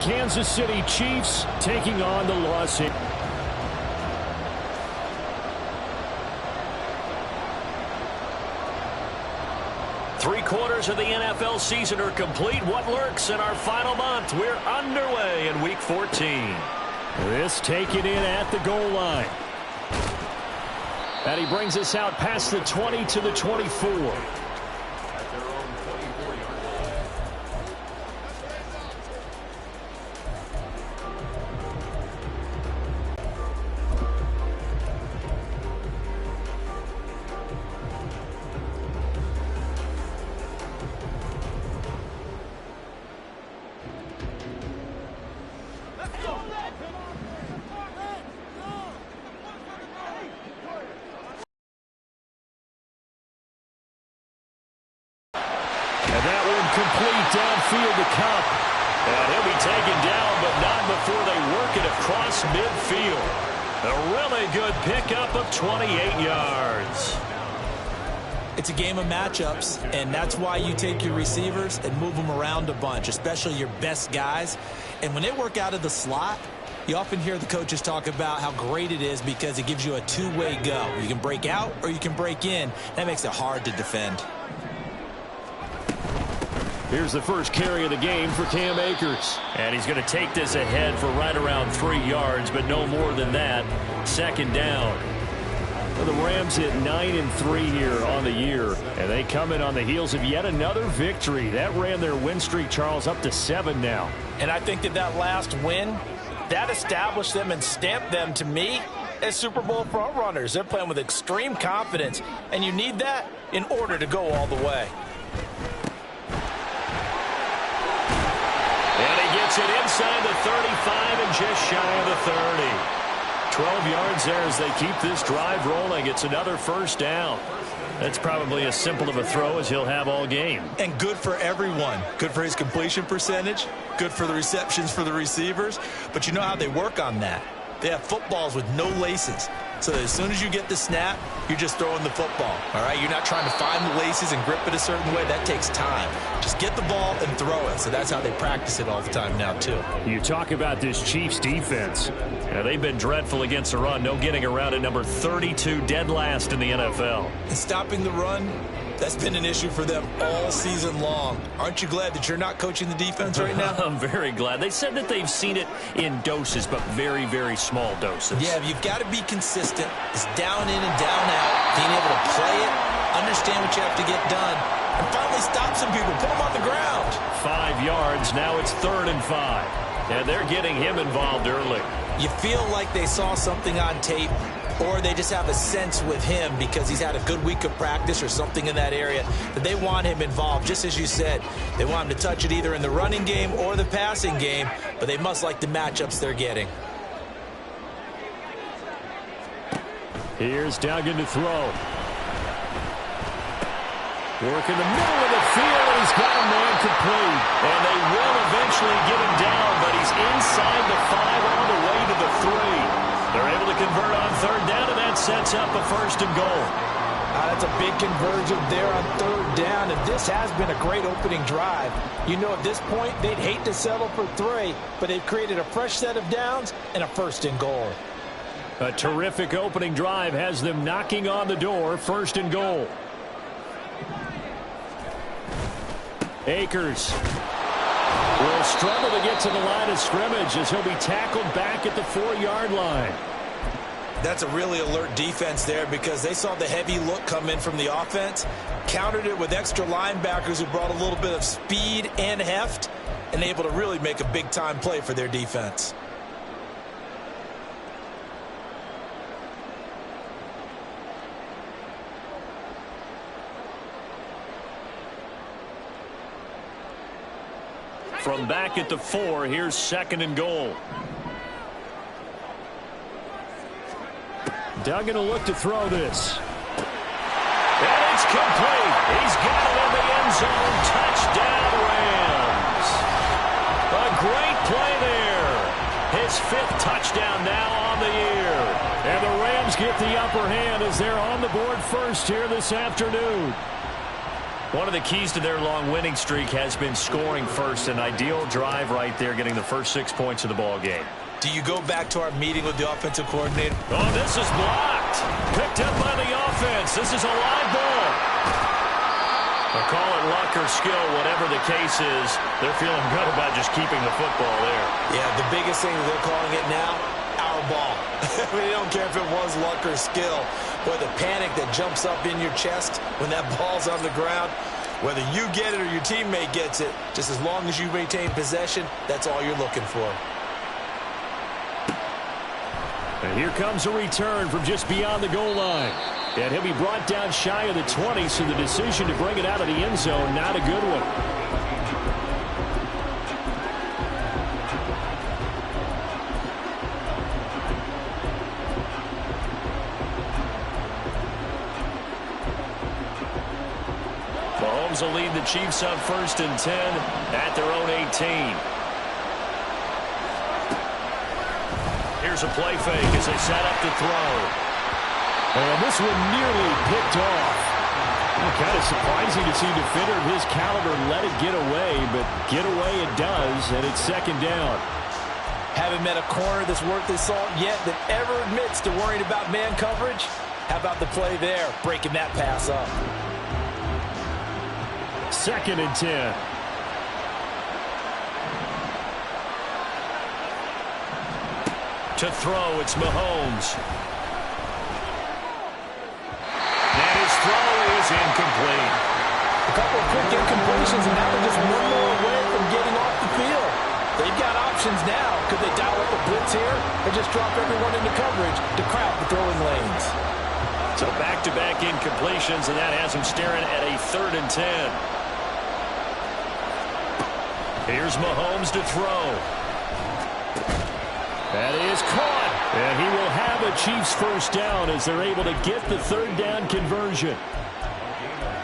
Kansas City Chiefs taking on the Los Angeles. Three-quarters of the NFL season are complete. What lurks in our final month? We're underway in Week 14. This taken in at the goal line. And he brings us out past the 20 to the 24. Complete downfield to Kupp. And he'll be taken down, but not before they work it across midfield. A really good pickup of 28 yards. It's a game of matchups, and that's why you take your receivers and move them around a bunch, especially your best guys. And when they work out of the slot, you often hear the coaches talk about how great it is because it gives you a two-way go. You can break out or you can break in. That makes it hard to defend. Here's the first carry of the game for Cam Akers. And he's going to take this ahead for right around 3 yards, but no more than that. Second down. Well, the Rams hit 9-3 here on the year, and they come in on the heels of yet another victory. That ran their win streak, Charles, up to 7 now. And I think that last win, that established them and stamped them, to me, as Super Bowl front runners. They're playing with extreme confidence, and you need that in order to go all the way. Gets it inside the 35 and just shy of the 30. 12 yards there as they keep this drive rolling. It's another first down. That's probably as simple of a throw as he'll have all game. And good for everyone. Good for his completion percentage. Good for the receptions for the receivers. But you know how they work on that. They have footballs with no laces. So that as soon as you get the snap, you're just throwing the football. All right? You're not trying to find the laces and grip it a certain way. That takes time. Just get the ball and throw it. So that's how they practice it all the time now, too. You talk about this Chiefs defense. Now, they've been dreadful against the run. No getting around at number 32, dead last in the NFL. And stopping the run, that's been an issue for them all season long. Aren't you glad that you're not coaching the defense right now? I'm very glad. They said that they've seen it in doses, but very, very small doses. Yeah, you've got to be consistent. It's down in and down out, being able to play it, understand what you have to get done, and finally stop some people, put them on the ground. 5 yards, now it's 3rd and 5. And they're getting him involved early. You feel like they saw something on tape, or they just have a sense with him because he's had a good week of practice or something in that area that they want him involved. Just as you said, they want him to touch it either in the running game or the passing game, but they must like the matchups they're getting. Here's Duggan to throw. Work in the middle of the field, and he's got a man complete. And they will eventually get him down, but he's inside the 5 on the way to the 3. They're able to convert on 3rd down, and that sets up a 1st and goal. That's a big conversion there on 3rd down, and this has been a great opening drive. You know, at this point, they'd hate to settle for 3, but they've created a fresh set of downs and a 1st and goal. A terrific opening drive has them knocking on the door, 1st and goal. Akers will struggle to get to the line of scrimmage as he'll be tackled back at the 4-yard line. That's a really alert defense there because they saw the heavy look come in from the offense, countered it with extra linebackers who brought a little bit of speed and heft, and able to really make a big-time play for their defense. From back at the 4, here's 2nd and goal. Duggan will look to throw this. And it's complete. He's got it in the end zone. Touchdown, Rams. A great play there. His 5th touchdown now on the year. And the Rams get the upper hand as they're on the board first here this afternoon. One of the keys to their long winning streak has been scoring first. An ideal drive right there, getting the first 6 points of the ball game. Do you go back to our meeting with the offensive coordinator? Oh, this is blocked. Picked up by the offense. This is a live ball. They'll call it luck or skill, whatever the case is. They're feeling good about just keeping the football there. Yeah, the biggest thing they're calling it now, our ball. They don't care if it was luck or skill. Boy, the panic that jumps up in your chest when that ball's on the ground, whether you get it or your teammate gets it, just as long as you maintain possession, that's all you're looking for. And here comes a return from just beyond the goal line. And he'll be brought down shy of the 20, so the decision to bring it out of the end zone, not a good one. Mahomes will lead the Chiefs up 1st and 10 at their own 18. Here's a play fake as they set up to throw. And this one nearly picked off. Kind of surprising to see a defender of his caliber let it get away, but get away it does, and it's 2nd down. Haven't met a corner that's worth his salt yet that ever admits to worrying about man coverage. How about the play there, breaking that pass up? 2nd and 10. To throw, it's Mahomes. And his throw is incomplete. A couple of quick incompletions, and now they're just one more away from getting off the field. They've got options now. Could they dial up a blitz here or just drop everyone into coverage to crowd the throwing lanes? So back-to-back incompletions, and that has him staring at a 3rd and 10. Here's Mahomes to throw. That is caught. And he will have a Chiefs 1st down as they're able to get the 3rd down conversion.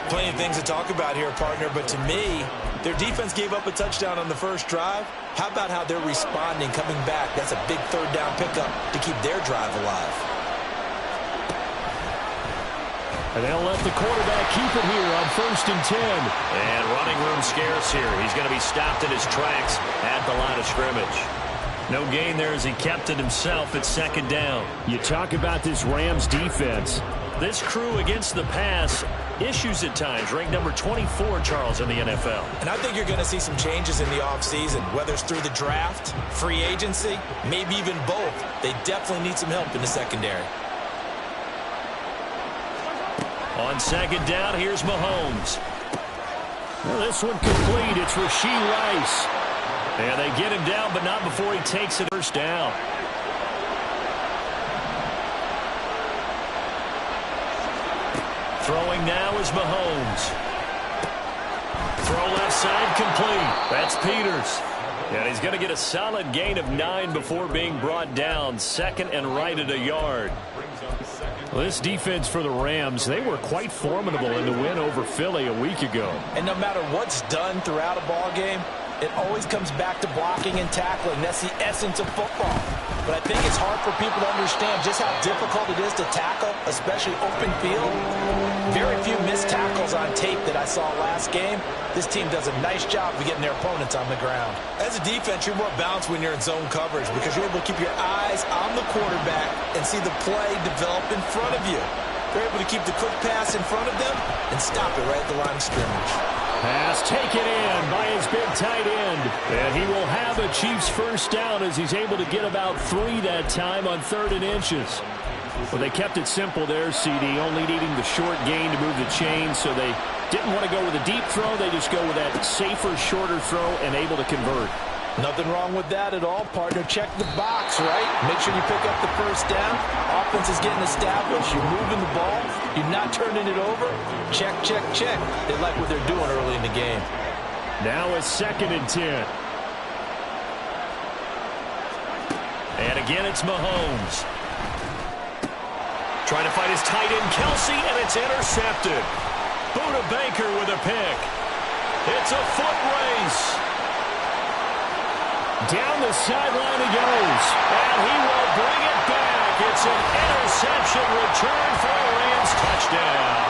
Plenty of things to talk about here, partner, but to me, their defense gave up a touchdown on the first drive. How about how they're responding, coming back? That's a big 3rd down pickup to keep their drive alive. And they'll let the quarterback keep it here on 1st and 10. And running room scarce here. He's going to be stopped in his tracks at the line of scrimmage. No gain there as he kept it himself at 2nd down. You talk about this Rams defense. This crew against the pass, issues at times, ranked number 24, Charles, in the NFL. And I think you're going to see some changes in the offseason, whether it's through the draft, free agency, maybe even both. They definitely need some help in the secondary. On 2nd down, here's Mahomes. Well, this one complete. It's Rashee Rice. And they get him down, but not before he takes it 1st down. Throwing now is Mahomes. Throw left side complete. That's Peters. And he's going to get a solid gain of 9 before being brought down. 2nd and right at a yard. Well, this defense for the Rams, they were quite formidable in the win over Philly a week ago. And no matter what's done throughout a ball game, it always comes back to blocking and tackling. That's the essence of football. But I think it's hard for people to understand just how difficult it is to tackle, especially open field. Very few missed tackles on tape that I saw last game. This team does a nice job of getting their opponents on the ground. As a defense, you're more balanced when you're in zone coverage because you're able to keep your eyes on the quarterback and see the play develop in front of you. They're able to keep the quick pass in front of them and stop it right at the line of scrimmage. Pass taken in by his big tight end. And he will have a Chiefs 1st down as he's able to get about 3 that time on 3rd and inches. Well, they kept it simple there, CD, only needing the short gain to move the chains, so they didn't want to go with a deep throw. They just go with that safer, shorter throw and able to convert. Nothing wrong with that at all, partner. Check the box, right? Make sure you pick up the 1st down. Offense is getting established. You're moving the ball. You're not turning it over. Check, check, check. They like what they're doing early in the game. Now it's 2nd and 10. And again, it's Mahomes. Trying to fight his tight end, Kelsey, and it's intercepted. Buda Baker with a pick. It's a foot race. Down the sideline he goes, and he will bring it back. It's an interception return for a Rams touchdown.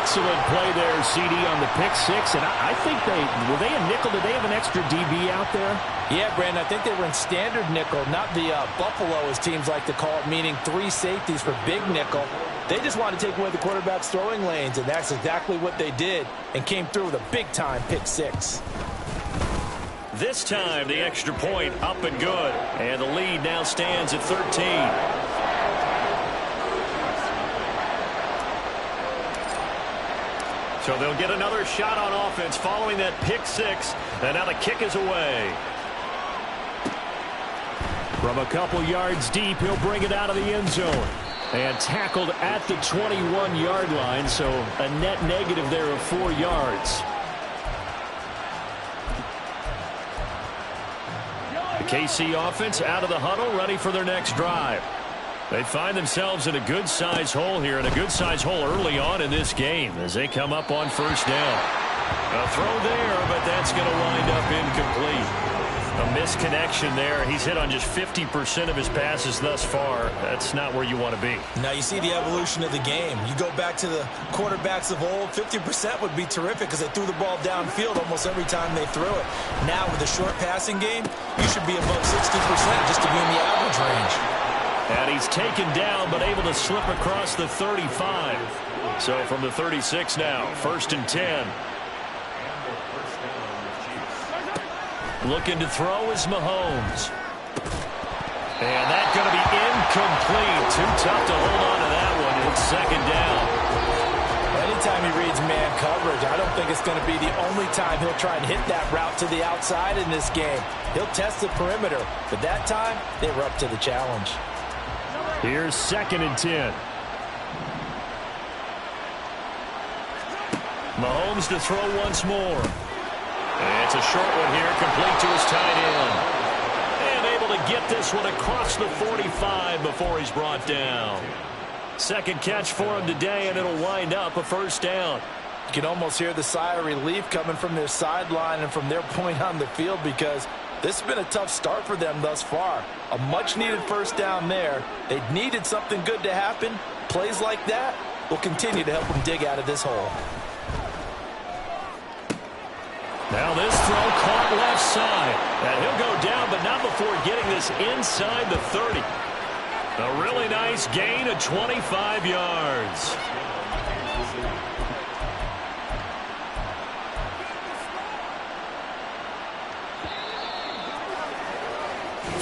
Excellent play there, CD, on the pick six. And I think were they a nickel? Did they have an extra DB out there? Yeah, Brandon, I think they were in standard nickel, not the Buffalo, as teams like to call it, meaning 3 safeties for big nickel. They just wanted to take away the quarterback's throwing lanes, and that's exactly what they did and came through with a big-time pick six. This time, the extra point up and good. And the lead now stands at 13. So they'll get another shot on offense following that pick six. And now the kick is away. From a couple yards deep, he'll bring it out of the end zone. And tackled at the 21-yard line, so a net negative there of 4 yards. The KC offense out of the huddle, ready for their next drive. They find themselves in a good-size hole here, and a good-size hole early on in this game as they come up on first down. A throw there, but that's going to wind up incomplete. A misconnection there. He's hit on just 50% of his passes thus far. That's not where you want to be. Now you see the evolution of the game. You go back to the quarterbacks of old, 50% would be terrific because they threw the ball downfield almost every time they threw it. Now with a short passing game, you should be above 60% just to be in the average range. And he's taken down but able to slip across the 35. So from the 36 now, 1st and 10. Looking to throw is Mahomes. And that's going to be incomplete. Too tough to hold on to that one. It's 2nd down. Anytime he reads man coverage, I don't think it's going to be the only time he'll try and hit that route to the outside in this game. He'll test the perimeter, but that time they were up to the challenge. Here's 2nd and 10. Mahomes to throw once more. It's a short one here, complete to his tight end. And able to get this one across the 45 before he's brought down. 2nd catch for him today, and it'll wind up a 1st down. You can almost hear the sigh of relief coming from their sideline and from their point on the field because this has been a tough start for them thus far. A much-needed 1st down there. They needed something good to happen. Plays like that will continue to help them dig out of this hole. Now this throw caught left side. And he'll go down, but not before getting this inside the 30. A really nice gain of 25 yards.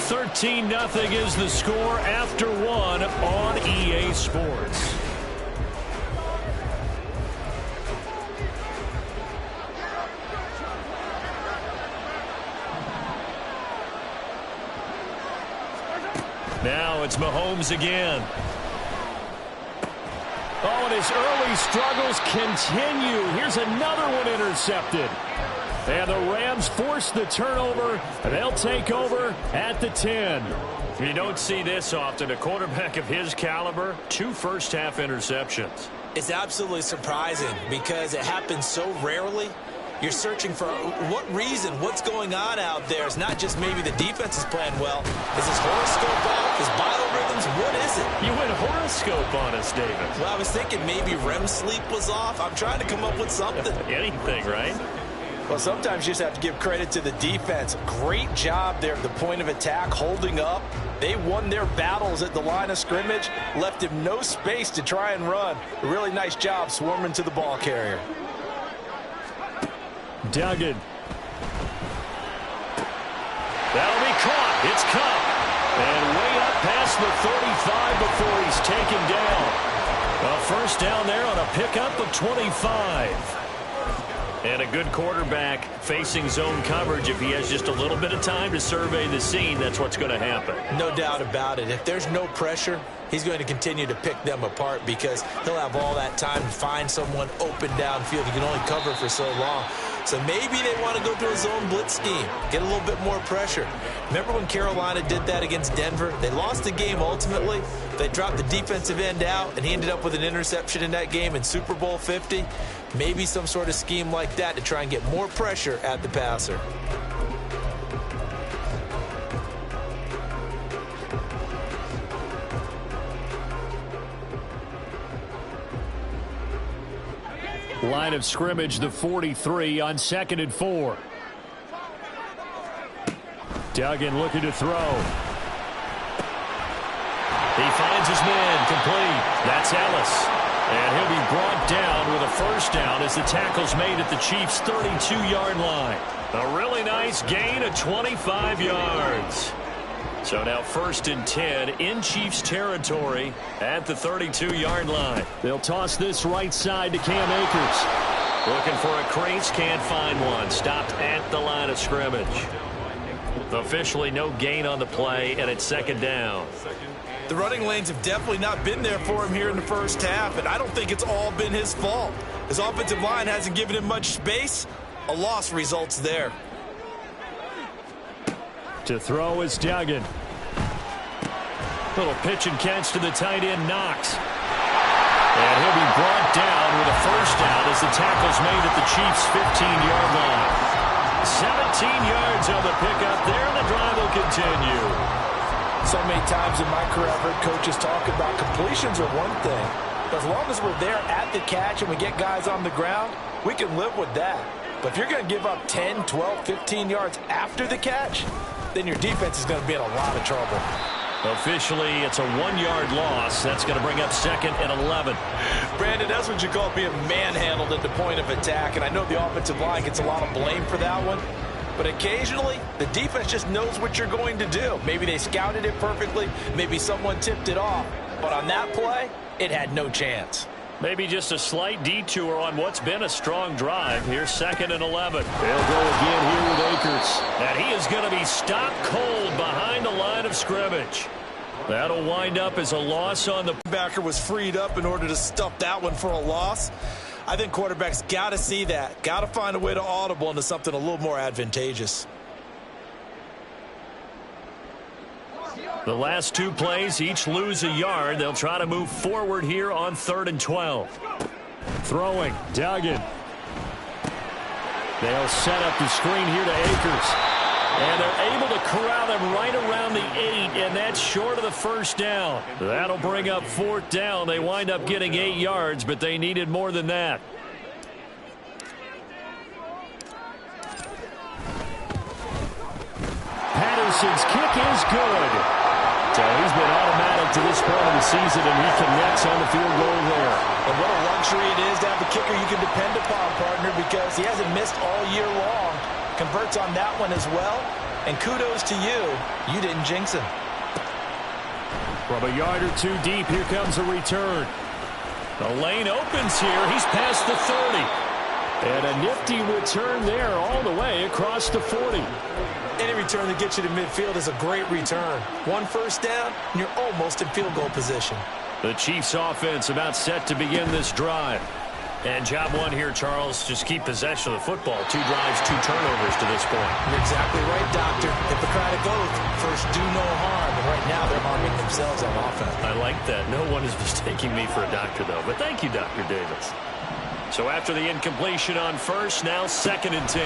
$13-0 is the score after 1 on EA Sports. Now it's Mahomes again. Oh, and his early struggles continue. Here's another one intercepted. And the Rams force the turnover. They'll take over at the 10. You don't see this often. A quarterback of his caliber, 2 first-half interceptions. It's absolutely surprising because it happens so rarely. You're searching for what reason, what's going on out there. It's not just maybe the defense is playing well. Is his horoscope off? His biorhythms? What is it? You went horoscope on us, David. Well, I was thinking maybe REM sleep was off. I'm trying to come up with something. Anything, right? Well, sometimes you just have to give credit to the defense. Great job there at the point of attack, holding up. They won their battles at the line of scrimmage, left him no space to try and run. A really nice job swarming to the ball carrier. Duggan. That'll be caught. It's Kupp. And way up past the 35 before he's taken down. A 1st down there on a pickup of 25. And a good quarterback facing zone coverage. If he has just a little bit of time to survey the scene, that's what's going to happen. No doubt about it. If there's no pressure, he's going to continue to pick them apart because he'll have all that time to find someone open downfield. He can only cover for so long. So maybe they want to go to a zone blitz scheme, get a little bit more pressure. Remember when Carolina did that against Denver? They lost the game ultimately. They dropped the defensive end out, and he ended up with an interception in that game in Super Bowl 50. Maybe some sort of scheme like that to try and get more pressure at the passer. Line of scrimmage, the 43 on 2nd and 4. Duggan looking to throw. He finds his man, complete. That's Ellis. And he'll be brought down with a first down as the tackle's made at the Chiefs' 32-yard line. A really nice gain of 25 yards. So now 1st and 10 in Chiefs territory at the 32-yard line. They'll toss this right side to Cam Akers. Looking for a crease, can't find one. Stopped at the line of scrimmage. Officially no gain on the play, and it's 2nd down. The running lanes have definitely not been there for him here in the first half, and I don't think it's all been his fault. His offensive line hasn't given him much space. A loss results there. To throw is Duggan. Little pitch and catch to the tight end, Knox. And he'll be brought down with a first down as the tackle's made at the Chiefs' 15-yard line. 17 yards on the pickup there, and the drive will continue. So many times in my career I've heard coaches talk about completions are one thing. But as long as we're there at the catch and we get guys on the ground, we can live with that. But if you're going to give up 10, 12, 15 yards after the catch, then your defense is going to be in a lot of trouble. Officially, it's a 1-yard loss. That's going to bring up 2nd and 11. Brandon, that's what you call being manhandled at the point of attack. And I know the offensive line gets a lot of blame for that one. But occasionally, the defense just knows what you're going to do. Maybe they scouted it perfectly. Maybe someone tipped it off. But on that play, it had no chance. Maybe just a slight detour on what's been a strong drive. Here's 2nd and 11. They'll go again here with Akers. And he is going to be stopped cold behind the line of scrimmage. That'll wind up as a loss on the Backer was freed up in order to stuff that one for a loss. I think quarterbacks got to see that. Got to find a way to audible into something a little more advantageous. The last 2 plays each lose a yard. They'll try to move forward here on 3rd and 12. Throwing, Duggan. They'll set up the screen here to Akers. And they're able to corral them right around the 8, and that's short of the first down. That'll bring up 4th down. They wind up getting 8 yards, but they needed more than that. Patterson's kick is good. So he's been automatic to this point of the season, and he connects on the field goal there. And what a luxury it is to have a kicker you can depend upon, partner, because he hasn't missed all year long. Converts on that one as well. And kudos to you. You didn't jinx him. From a yard or 2 deep, here comes a return. The lane opens here. He's past the 30. And a nifty return there all the way across the 40. Any return that gets you to midfield is a great return. 1 first down, and you're almost in field goal position. The Chiefs offense about set to begin this drive. And job 1 here, Charles, just keep possession of the football. 2 drives, 2 turnovers to this point. You're exactly right, Doctor. Hippocratic oath, first do no harm. And right now they're harming themselves on offense. I like that. No one is mistaking me for a doctor, though. But thank you, Dr. Davis. So after the incompletion on first, now 2nd and 10.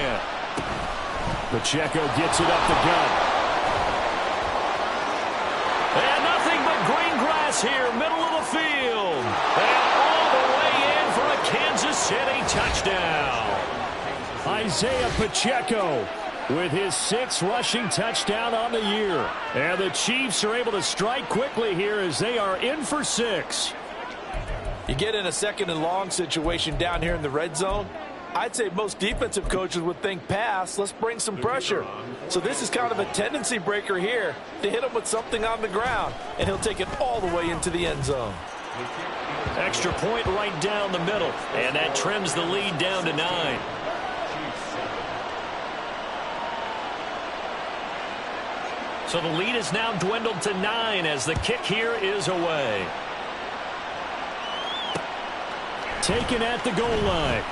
Pacheco gets it up the gut. And nothing but green grass here, middle of the field. And all the way in for a Kansas City touchdown. Isaiah Pacheco with his 6th rushing touchdown on the year. And the Chiefs are able to strike quickly here as they are in for 6. You get in a 2nd and long situation down here in the red zone. I'd say most defensive coaches would think pass, let's bring some pressure. So this is kind of a tendency breaker here to hit him with something on the ground, and he'll take it all the way into the end zone. Extra point right down the middle, and that trims the lead down to 9. So the lead is now dwindled to 9 as the kick here is away. Taken at the goal line.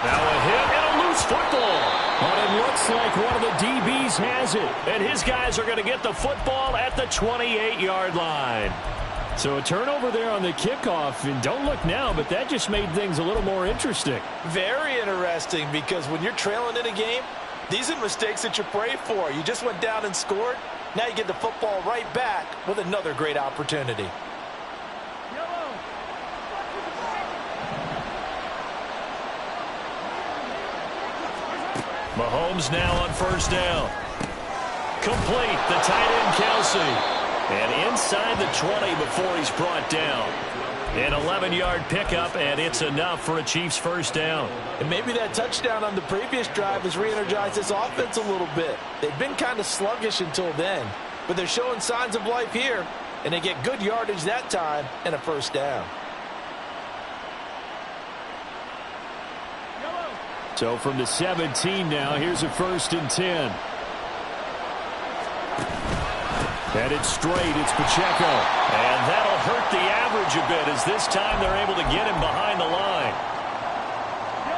Now a hit and a loose football. But it looks like one of the DBs has it. And his guys are going to get the football at the 28-yard line. So a turnover there on the kickoff. And don't look now, but that just made things a little more interesting. Very interesting, because when you're trailing in a game, these are mistakes that you pray for. You just went down and scored. Now you get the football right back with another great opportunity. Mahomes now on first down. Complete. The tight end, Kelsey. And inside the 20 before he's brought down. An 11-yard pickup, and it's enough for a Chiefs first down. And maybe that touchdown on the previous drive has re-energized this offense a little bit. They've been kind of sluggish until then, but they're showing signs of life here, and they get good yardage that time and a first down. So from the 17 now, here's a 1st and 10. Headed straight, it's Pacheco. And that'll hurt the average a bit as this time they're able to get him behind the line.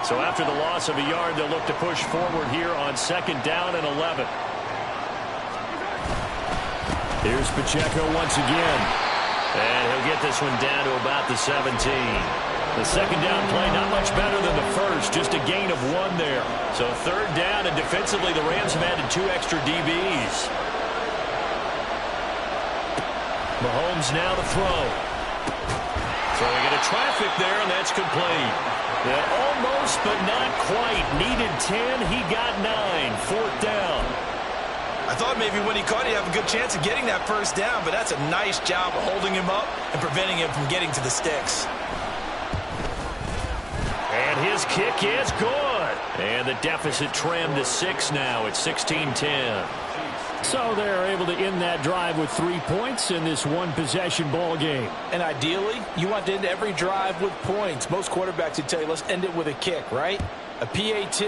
So after the loss of a yard, they'll look to push forward here on 2nd down and 11. Here's Pacheco once again. And he'll get this one down to about the 17. The 2nd down play, not much better than the first, just a gain of 1 there. So 3rd down, and defensively the Rams have added 2 extra DBs. Mahomes now to throw. Throwing into traffic there, and that's complete. Yeah, almost, but not quite. Needed 10, he got 9. 4th down. I thought maybe when he caught it, he'd have a good chance of getting that first down, but that's a nice job of holding him up and preventing him from getting to the sticks. And his kick is good. And the deficit trimmed to 6 now at 16-10. So they're able to end that drive with 3 points in this one-possession ball game. And ideally, you want to end every drive with points. Most quarterbacks would tell you, let's end it with a kick, right? A PAT,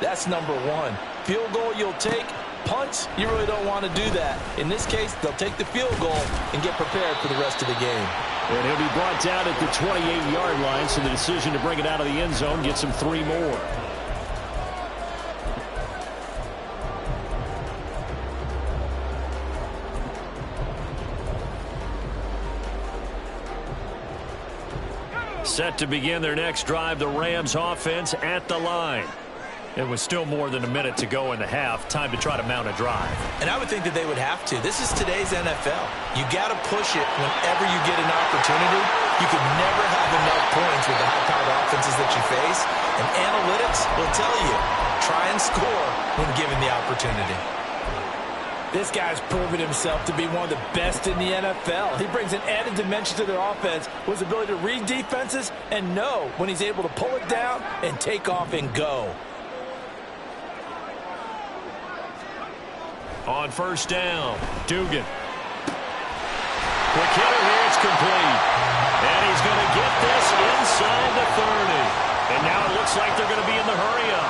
that's number 1. Field goal you'll take. Punts, you really don't want to do that. In this case, they'll take the field goal and get prepared for the rest of the game. And he'll be brought down at the 28-yard line, so the decision to bring it out of the end zone gets him 3 more. Set to begin their next drive, the Rams offense at the line. It was still more than a minute to go in the half. Time to try to mount a drive. And I would think that they would have to. This is today's NFL. You got to push it whenever you get an opportunity. You can never have enough points with the high-powered offenses that you face. And analytics will tell you, try and score when given the opportunity. This guy's proven himself to be one of the best in the NFL. He brings an added dimension to their offense with his ability to read defenses and know when he's able to pull it down and take off and go. On first down, Dugan. Quick hitter here, it's complete. And he's going to get this inside the 30. And now it looks like they're going to be in the hurry-up.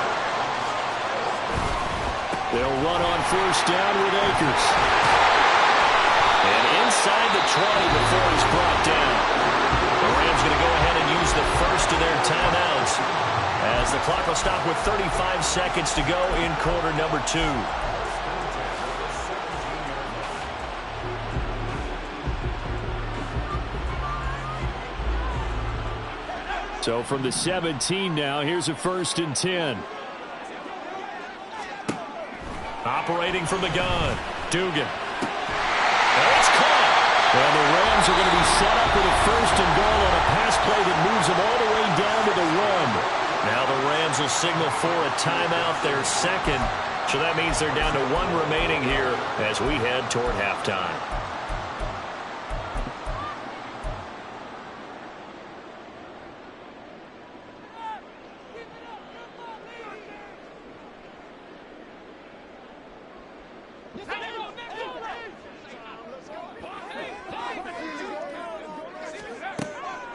They'll run on first down with Akers. And inside the 20 before he's brought down. The Rams going to go ahead and use the first of their timeouts as the clock will stop with 35 seconds to go in quarter number 2. So from the 17 now, here's a 1st and 10. Operating from the gun, Dugan. And it's caught. And the Rams are going to be set up with a 1st and goal on a pass play that moves them all the way down to the 1. Now the Rams will signal for a timeout, their 2nd. So that means they're down to 1 remaining here as we head toward halftime.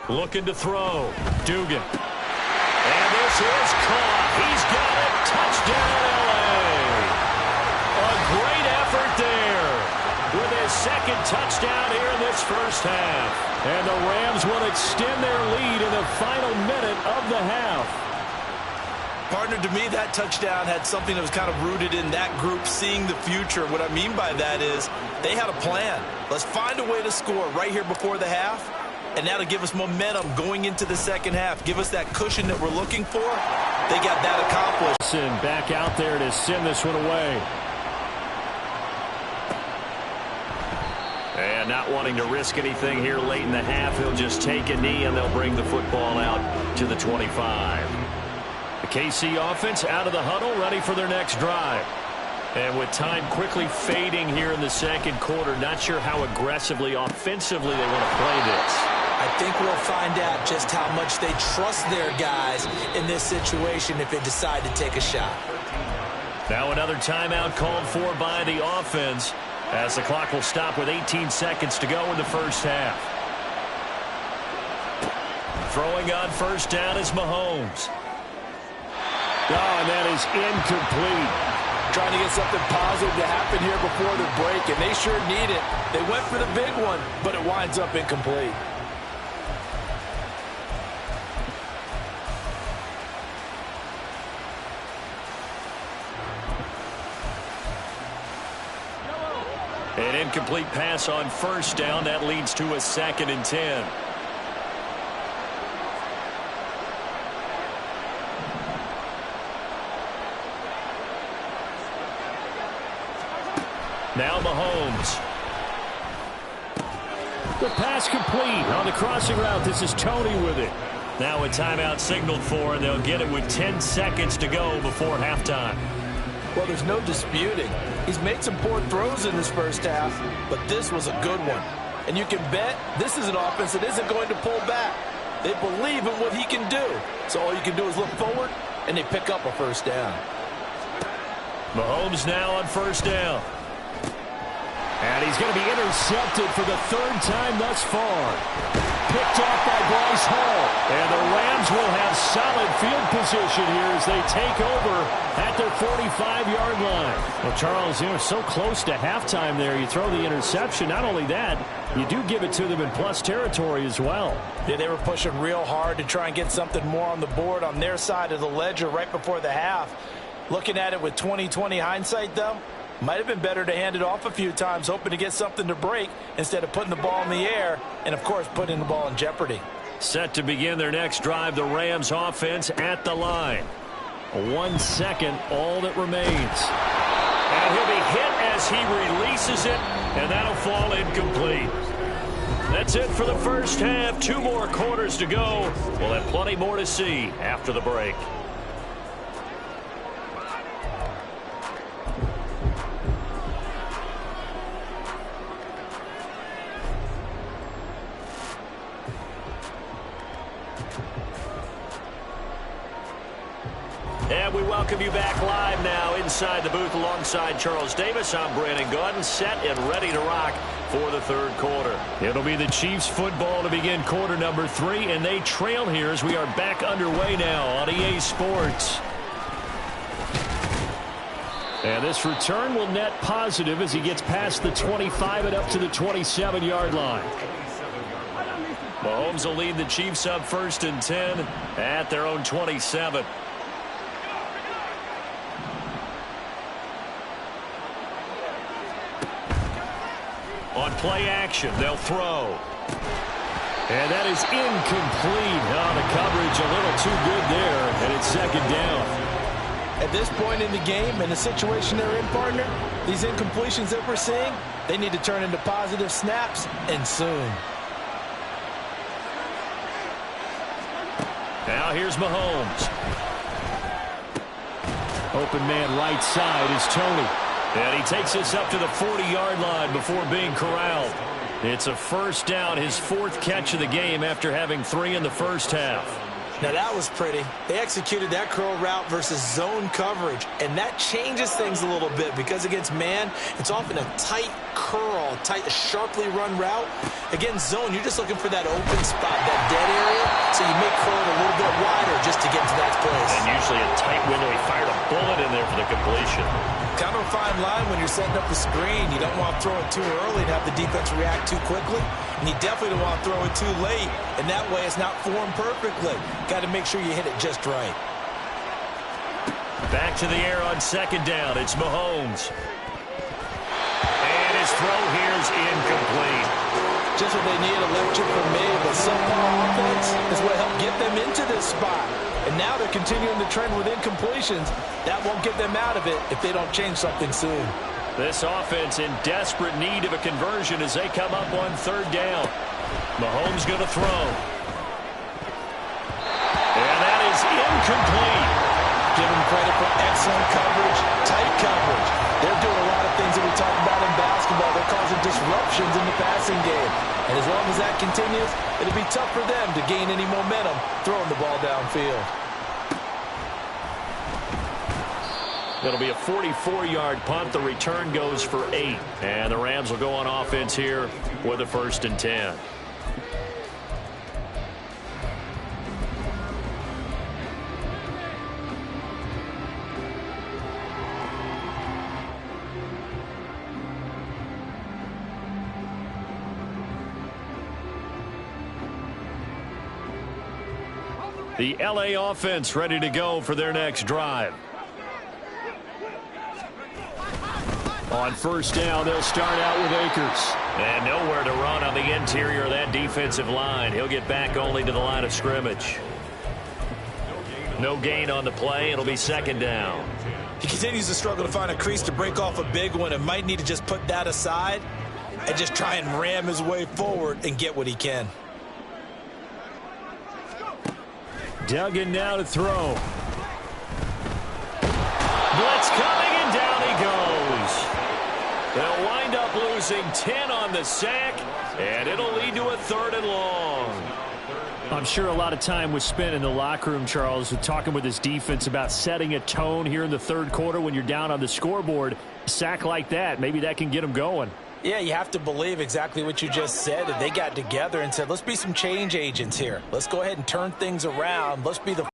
Looking to throw. Dugan. And this is caught. He's got it. Touchdown, L.A. A great effort there with his 2nd touchdown here in this first half. And the Rams will extend their lead in the final minute of the half. Partner, to me, that touchdown had something that was kind of rooted in that group seeing the future. What I mean by that is they had a plan. Let's find a way to score right here before the half. And that'll give us momentum going into the 2nd half. Give us that cushion that we're looking for. They got that accomplished. Back out there to send this one away. And not wanting to risk anything here late in the half, he'll just take a knee and they'll bring the football out to the 25. The KC offense out of the huddle, ready for their next drive. And with time quickly fading here in the second quarter, not sure how aggressively, offensively they want to play this. I think we'll find out just how much they trust their guys in this situation if they decide to take a shot. Now another timeout called for by the offense as the clock will stop with 18 seconds to go in the first half. Throwing on first down is Mahomes. Oh, and that is incomplete. Trying to get something positive to happen here before the break, and they sure need it. They went for the big one, but it winds up incomplete. An incomplete pass on first down. That leads to a 2nd and 10. Now Mahomes. The pass complete on the crossing route. This is Tony with it. Now a timeout signaled for, and they'll get it with 10 seconds to go before halftime. Well, there's no disputing. He's made some poor throws in this first half, but this was a good one. And you can bet this is an offense that isn't going to pull back. They believe in what he can do. So all you can do is look forward, and they pick up a first down. Mahomes now on first down. And he's going to be intercepted for the 3rd time thus far. Picked off by Bryce Hall. And the Rams will have solid field position here as they take over at their 45-yard line. Well, Charles, so close to halftime there. You throw the interception. Not only that, you do give it to them in plus territory as well. Yeah, they were pushing real hard to try and get something more on the board on their side of the ledger right before the half. Looking at it with 20/20 hindsight, though, might have been better to hand it off a few times, hoping to get something to break instead of putting the ball in the air and, of course, putting the ball in jeopardy. Set to begin their next drive, the Rams offense at the line. 1 second, all that remains. And he'll be hit as he releases it, and that'll fall incomplete. That's it for the first half. 2 more quarters to go. We'll have plenty more to see after the break. And we welcome you back live now inside the booth alongside Charles Davis. I'm Brandon Gaudin, set and ready to rock for the 3rd quarter. It'll be the Chiefs football to begin quarter number 3, and they trail here as we are back underway now on EA Sports. And this return will net positive as he gets past the 25 and up to the 27-yard line. Mahomes will lead the Chiefs up 1st and 10 at their own 27. On play action, they'll throw. And that is incomplete. Oh, the coverage a little too good there, and it's 2nd down. At this point in the game and the situation they're in, partner, these incompletions that we're seeing, they need to turn into positive snaps, and soon. Now here's Mahomes. Open man right side is Tony. And he takes us up to the 40-yard line before being corralled. It's a first down, his 4th catch of the game after having 3 in the first half. Now that was pretty. They executed that curl route versus zone coverage, and that changes things a little bit because against man, it's often a tight curl, tight, sharply run route. Against zone, you're just looking for that open spot, that dead area, so you make curl a little bit wider just to get to that place. And usually a tight window. He fired a bullet in there for the completion. Kind of a fine line when you're setting up the screen. You don't want to throw it too early and have the defense react too quickly, and you definitely don't want to throw it too late, and that way it's not formed perfectly. Got to make sure you hit it just right. Back to the air on 2nd down. It's Mahomes. And his throw here is incomplete. Just what they need, a lecture from me, but subpar offense is what helped get them into this spot. And now they're continuing the trend with incompletions. That won't get them out of it if they don't change something soon. This offense in desperate need of a conversion as they come up on 3rd down. Mahomes going to throw. And that is incomplete. Give them credit for excellent coverage, tight coverage. They're doing a lot of things that we talk about in basketball. They're causing disruptions in the passing game. And as long as that continues, it'll be tough for them to gain any momentum throwing the ball downfield. It'll be a 44-yard punt. The return goes for 8. And the Rams will go on offense here with a 1st and 10. The LA offense ready to go for their next drive. On 1st down, they'll start out with Akers. And nowhere to run on the interior of that defensive line. He'll get back only to the line of scrimmage. No gain on the play. It'll be 2nd down. He continues to struggle to find a crease to break off a big one and might need to just put that aside and just try and ram his way forward and get what he can. Duggan now to throw. Blitz coming, and down he goes. They'll wind up losing 10 on the sack, and it'll lead to a 3rd and long. I'm sure a lot of time was spent in the locker room, Charles, talking with his defense about setting a tone here in the 3rd quarter when you're down on the scoreboard. A sack like that, maybe that can get them going. Yeah, you have to believe exactly what you just said. That they got together and said, let's be some change agents here. Let's go ahead and turn things around. Let's be the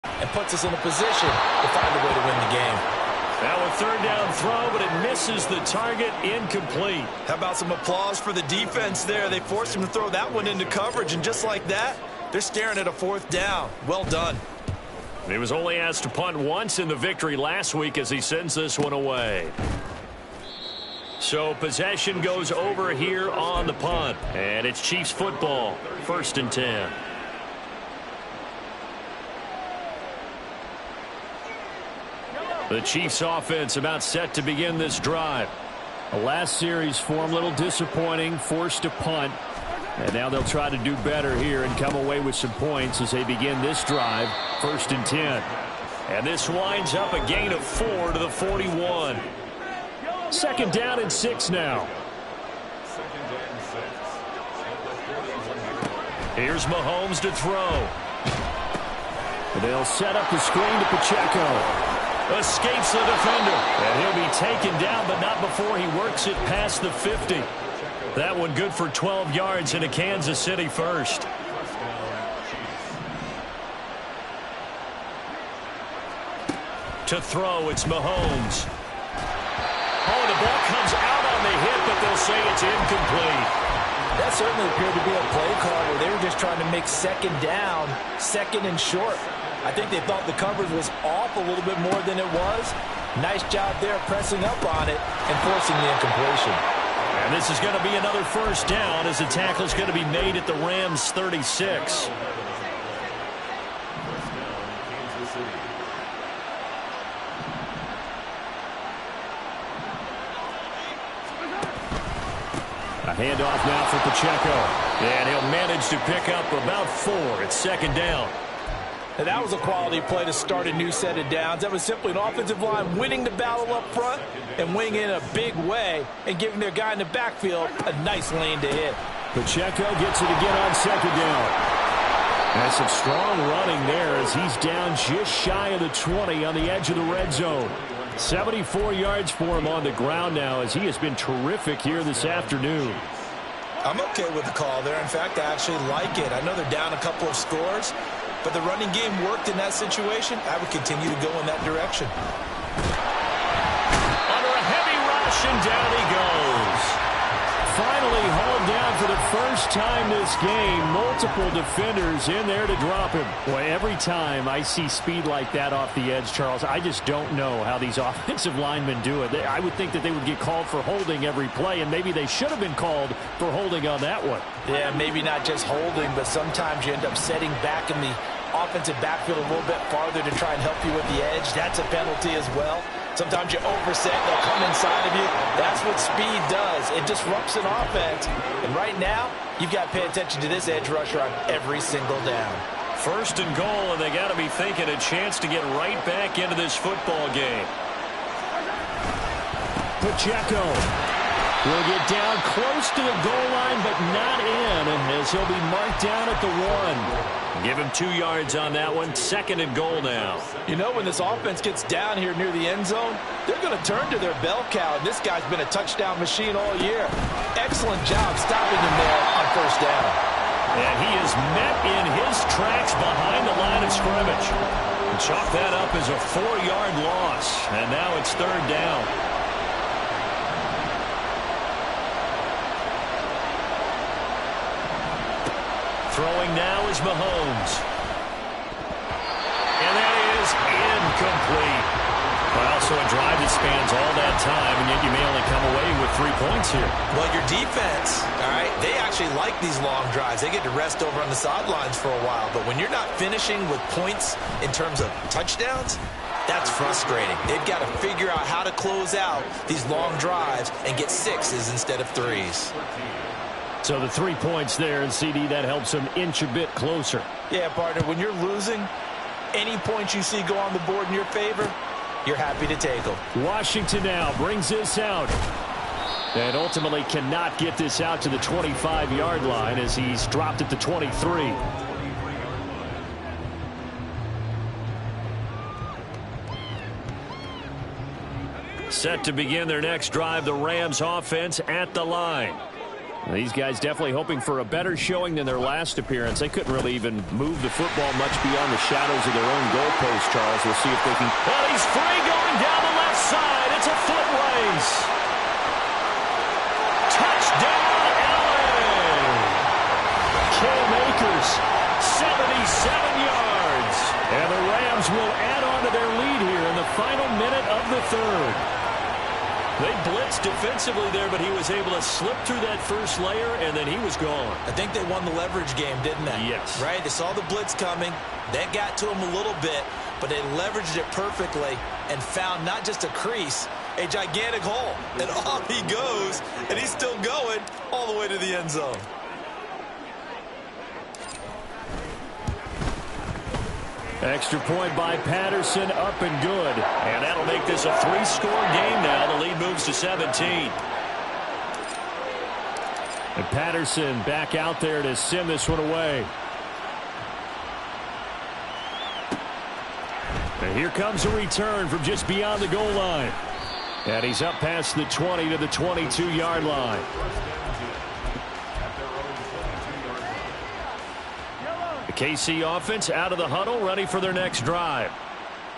and puts us in a position to find a way to win the game. Now a 3rd down throw, but it misses the target. Incomplete. How about some applause for the defense there? They forced him to throw that one into coverage, and just like that, they're staring at a 4th down. Well done. He was only asked to punt once in the victory last week as he sends this one away. So possession goes over here on the punt. And it's Chiefs football. 1st and 10. The Chiefs offense about set to begin this drive. The last series for him, a little disappointing, forced to punt. And now they'll try to do better here and come away with some points as they begin this drive. 1st and 10. And this winds up a gain of 4 to the 41. 2nd down and 6 now. Here's Mahomes to throw. They'll set up the screen to Pacheco. Escapes the defender. And he'll be taken down, but not before he works it past the 50. That one good for 12 yards in a Kansas City 1st. To throw, it's Mahomes. Oh, the ball comes out on the hit, but they'll say it's incomplete. That certainly appeared to be a play call where they were just trying to make 2nd down, 2nd and short. I think they thought the coverage was off a little bit more than it was. Nice job there pressing up on it and forcing the incompletion. And this is going to be another 1st down as the tackle is going to be made at the Rams' 36. A handoff now for Pacheco. And he'll manage to pick up about 4. It's 2nd down. And that was a quality play to start a new set of downs. That was simply an offensive line winning the battle up front and winning in a big way and giving their guy in the backfield a nice lane to hit. Pacheco gets it again on 2nd down. And some strong running there as he's down just shy of the 20 on the edge of the red zone. 74 yards for him on the ground now as he has been terrific here this afternoon. I'm okay with the call there. In fact, I actually like it. I know they're down a couple of scores, but the running game worked in that situation. I would continue to go in that direction. Under a heavy rush, and down he goes. Finally hauled down for the first time this game. Multiple defenders in there to drop him. Boy, every time I see speed like that off the edge, Charles, I just don't know how these offensive linemen do it. I would think that they would get called for holding every play, and maybe they should have been called for holding on that one. Yeah, maybe not just holding, but sometimes you end up setting back in the offensive backfield a little bit farther to try and help you with the edge. That's a penalty as well. Sometimes you overset, they'll come inside of you. That's what speed does. It disrupts an offense. And right now, you've got to pay attention to this edge rusher on every single down. First and goal, and they got to be thinking a chance to get right back into this football game. Pacheco will get down close to the goal line, but not in, as he'll be marked down at the 1. Give him 2 yards on that one. Second and goal now. You know, when this offense gets down here near the end zone, they're going to turn to their bell cow, and this guy's been a touchdown machine all year. Excellent job stopping him there on first down. And he is met in his tracks behind the line of scrimmage. Chalk that up as a 4-yard loss, and now it's third down. Throwing now is Mahomes. And that is incomplete. Well, so a drive that spans all that time, and yet you may only come away with 3 points here. Well, your defense, all right, they actually like these long drives. They get to rest over on the sidelines for a while. But when you're not finishing with points in terms of touchdowns, that's frustrating. They've got to figure out how to close out these long drives and get 6s instead of 3s. So the 3 points there, and CD, that helps them inch a bit closer. Yeah, partner, when you're losing, any points you see go on the board in your favor, you're happy to take them. Washington now brings this out. And ultimately cannot get this out to the 25-yard line as he's dropped at the 23. Set to begin their next drive, the Rams offense at the line. These guys definitely hoping for a better showing than their last appearance. They couldn't really even move the football much beyond the shadows of their own goalpost, Charles. We'll see if they can. Well, he's free going down the left side. It's a foot race. Touchdown, LA. Cam Akers, 77 yards. And the Rams will add on to their lead here in the final minute of the third. They blitzed defensively there, but he was able to slip through that first layer, and then he was gone. I think they won the leverage game, didn't they? Yes. Right? They saw the blitz coming. That got to him a little bit, but they leveraged it perfectly and found not just a crease, a gigantic hole. And off he goes, and he's still going all the way to the end zone. Extra point by Patterson, up and good. And that'll make this a 3-score game now. The lead moves to 17. And Patterson back out there to send this one away. And here comes a return from just beyond the goal line. And he's up past the 20 to the 22-yard line. The KC offense out of the huddle, ready for their next drive.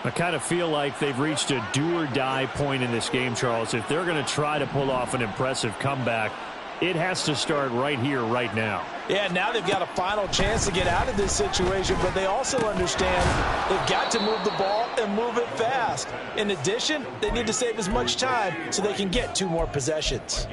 I kind of feel like they've reached a do-or-die point in this game, Charles. If they're going to try to pull off an impressive comeback, it has to start right here, right now. Yeah, now they've got a final chance to get out of this situation, but they also understand they've got to move the ball and move it fast. In addition, they need to save as much time so they can get 2 more possessions.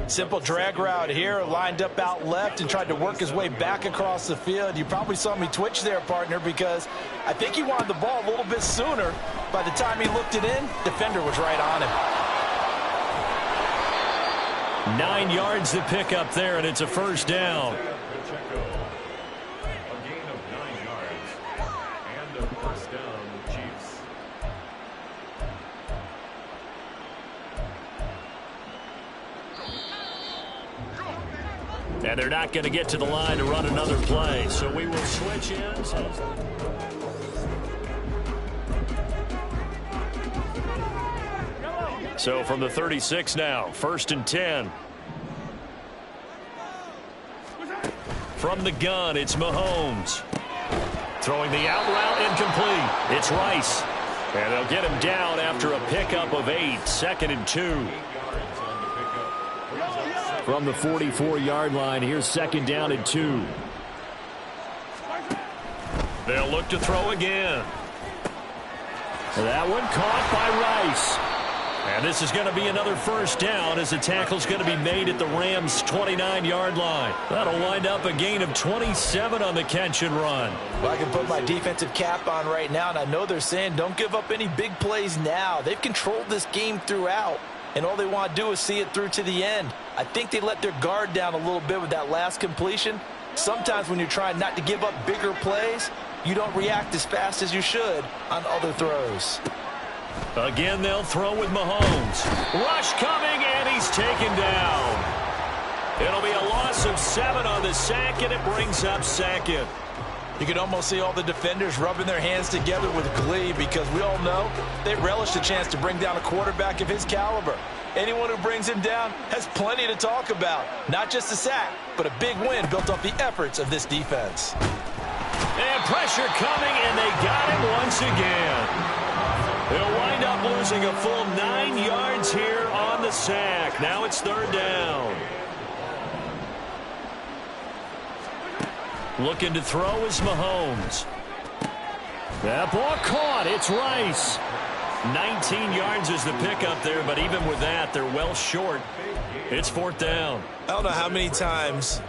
Simple drag route here, lined up out left and tried to work his way back across the field. You probably saw me twitch there, partner, because I think he wanted the ball a little bit sooner. By the time he looked it in, defender was right on him. 9 yards to pick up there, and it's a first down. And they're not going to get to the line to run another play, so we will switch ends. So from the 36 now, 1st and 10. From the gun, it's Mahomes. Throwing the out route, incomplete. It's Rice. And they'll get him down after a pickup of 8, 2nd and 2. From the 44-yard line, here's 2nd down and 2. They'll look to throw again. That one caught by Rice. And this is going to be another first down as the tackle's going to be made at the Rams' 29-yard line. That'll wind up a gain of 27 on the catch and run. Well, I can put my defensive cap on right now, and I know they're saying don't give up any big plays now. They've controlled this game throughout, and all they want to do is see it through to the end. I think they let their guard down a little bit with that last completion, Sometimes when you're trying not to give up bigger plays, you don't react as fast as you should on other throws. Again, they'll throw with Mahomes. Rush coming, and he's taken down. It'll be a loss of 7 on the sack, and it brings up second. You can almost see all the defenders rubbing their hands together with glee because we all know they relish the chance to bring down a quarterback of his caliber. Anyone who brings him down has plenty to talk about. Not just a sack, but a big win built off the efforts of this defense. And pressure coming, and they got him once again. They'll wind up losing a full 9 yards here on the sack. Now it's 3rd down. Looking to throw is Mahomes. That ball caught. It's Rice. 19 yards is the pickup there, but even with that, they're well short. It's 4th down. I don't know how many times,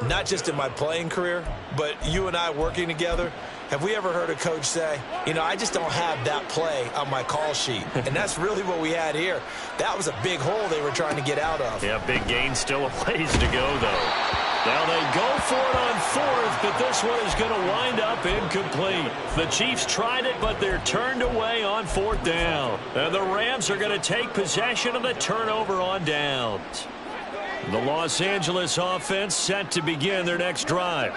not just in my playing career, but you and I working together, have we ever heard a coach say, you know, I just don't have that play on my call sheet. And that's really what we had here. That was a big hole they were trying to get out of. Yeah, big gain, still a ways to go, though. Now they go for it on 4th, but this one is going to wind up incomplete. The Chiefs tried it, but they're turned away on 4th down. And the Rams are going to take possession of the turnover on downs. The Los Angeles offense set to begin their next drive.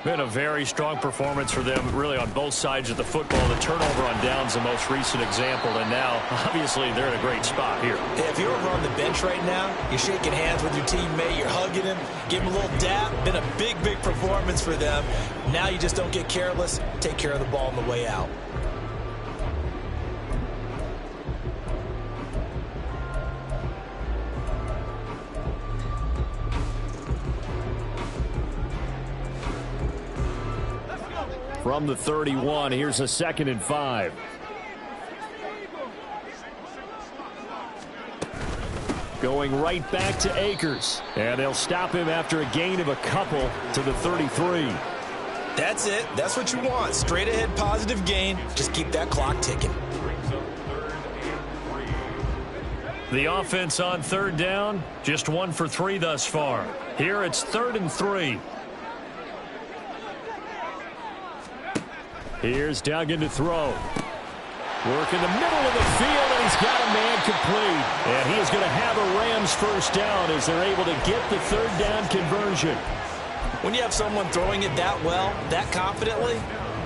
Been a very strong performance for them, really, on both sides of the football. The turnover on downs, the most recent example, and now, obviously, they're in a great spot here. Yeah, if you're over on the bench right now, you're shaking hands with your teammate, you're hugging him, give him a little dap. Been a big, big performance for them. Now you just don't get careless. Take care of the ball on the way out. From the 31, here's a 2nd and 5. Going right back to Akers. And they'll stop him after a gain of a couple to the 33. That's it. That's what you want. Straight ahead positive gain. Just keep that clock ticking. The offense on 3rd down, just 1 for 3 thus far. Here it's 3rd and 3. Here's Duggan to throw. Work in the middle of the field, and he's got a man complete. And he is going to have a Rams 1st down as they're able to get the 3rd down conversion. When you have someone throwing it that well, that confidently,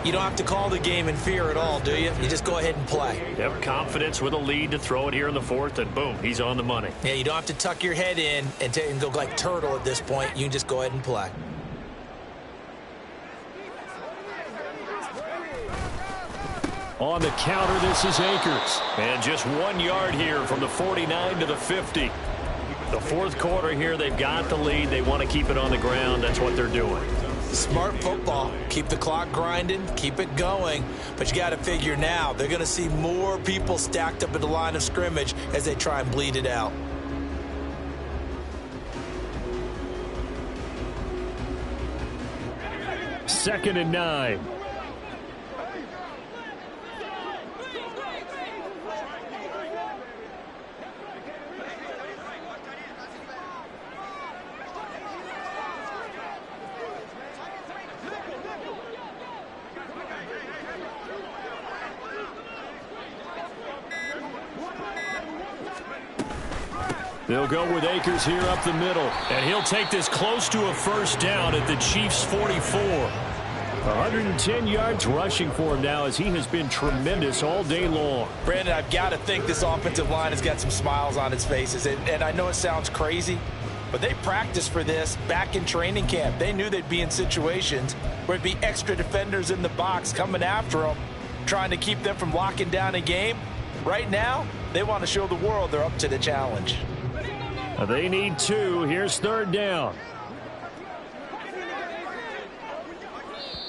you don't have to call the game in fear at all, do you? You just go ahead and play. Yep, confidence with a lead to throw it here in the 4th, and boom, he's on the money. Yeah, you don't have to tuck your head in and go like turtle at this point. You can just go ahead and play. On the counter, this is Akers. And just 1 yard here from the 49 to the 50. The 4th quarter here, they've got the lead. They want to keep it on the ground. That's what they're doing. Smart football. Keep the clock grinding. Keep it going. But you got to figure now, they're going to see more people stacked up at the line of scrimmage as they try and bleed it out. Second and 9. They'll go with Akers here up the middle. And he'll take this close to a 1st down at the Chiefs' 44. 110 yards rushing for him now as he has been tremendous all day long. Brandon, I've got to think this offensive line has got some smiles on its faces. And I know it sounds crazy, but they practiced for this back in training camp. They knew they'd be in situations where it'd be extra defenders in the box coming after them, trying to keep them from locking down a game. Right now, they want to show the world they're up to the challenge. They need 2. Here's 3rd down.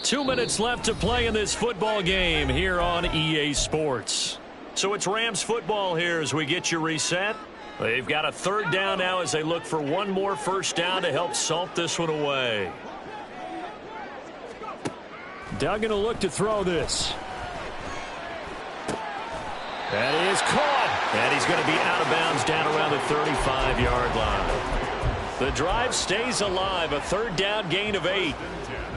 2 minutes left to play in this football game here on EA Sports. So it's Rams football here as we get you reset. They've got a 3rd down now as they look for one more 1st down to help salt this one away. Duggan will look to throw this. That is caught. And he's going to be out of bounds down around the 35-yard line. The drive stays alive, a third down gain of 8.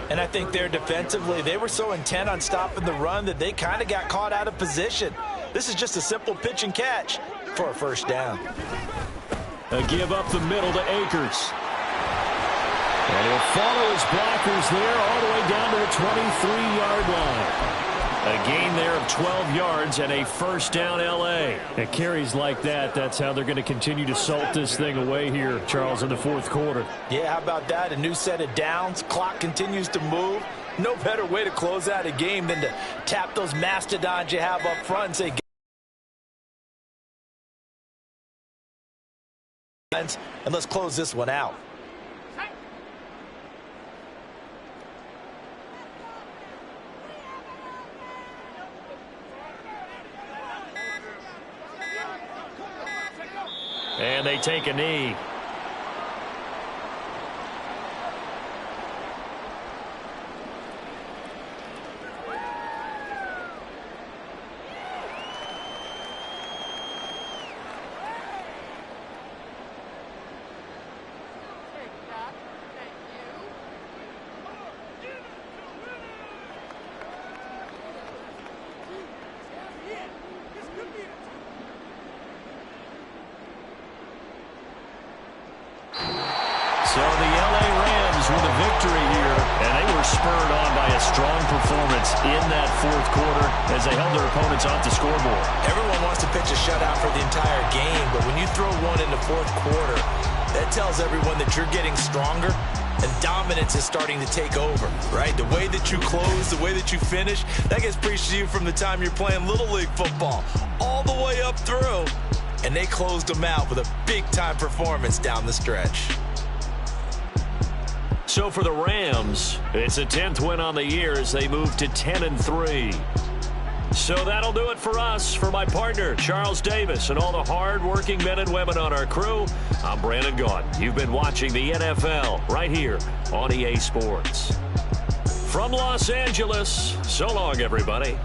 And I think there defensively, they were so intent on stopping the run that they kind of got caught out of position. This is just a simple pitch and catch for a first down. A give up the middle to Akers. And he'll follow his blockers there all the way down to the 23-yard line. A gain there of 12 yards and a first down L.A. At carries like that, that's how they're going to continue to salt this thing away here, Charles, in the fourth quarter. Yeah, how about that? A new set of downs. Clock continues to move. No better way to close out a game than to tap those mastodons you have up front and say, and let's close this one out. And they take a knee. So the L.A. Rams with a victory here, and they were spurred on by a strong performance in that fourth quarter as they held their opponents off the scoreboard. Everyone wants to pitch a shutout for the entire game, but when you throw one in the fourth quarter, that tells everyone that you're getting stronger and dominance is starting to take over, right? The way that you close, the way that you finish, that gets preached to you from the time you're playing Little League football all the way up through, and they closed them out with a big-time performance down the stretch. So for the Rams, it's a 10th win on the year as they move to 10-3. So that'll do it for us. For my partner, Charles Davis, and all the hard-working men and women on our crew, I'm Brandon Gaudin. You've been watching the NFL right here on EA Sports. From Los Angeles, so long, everybody.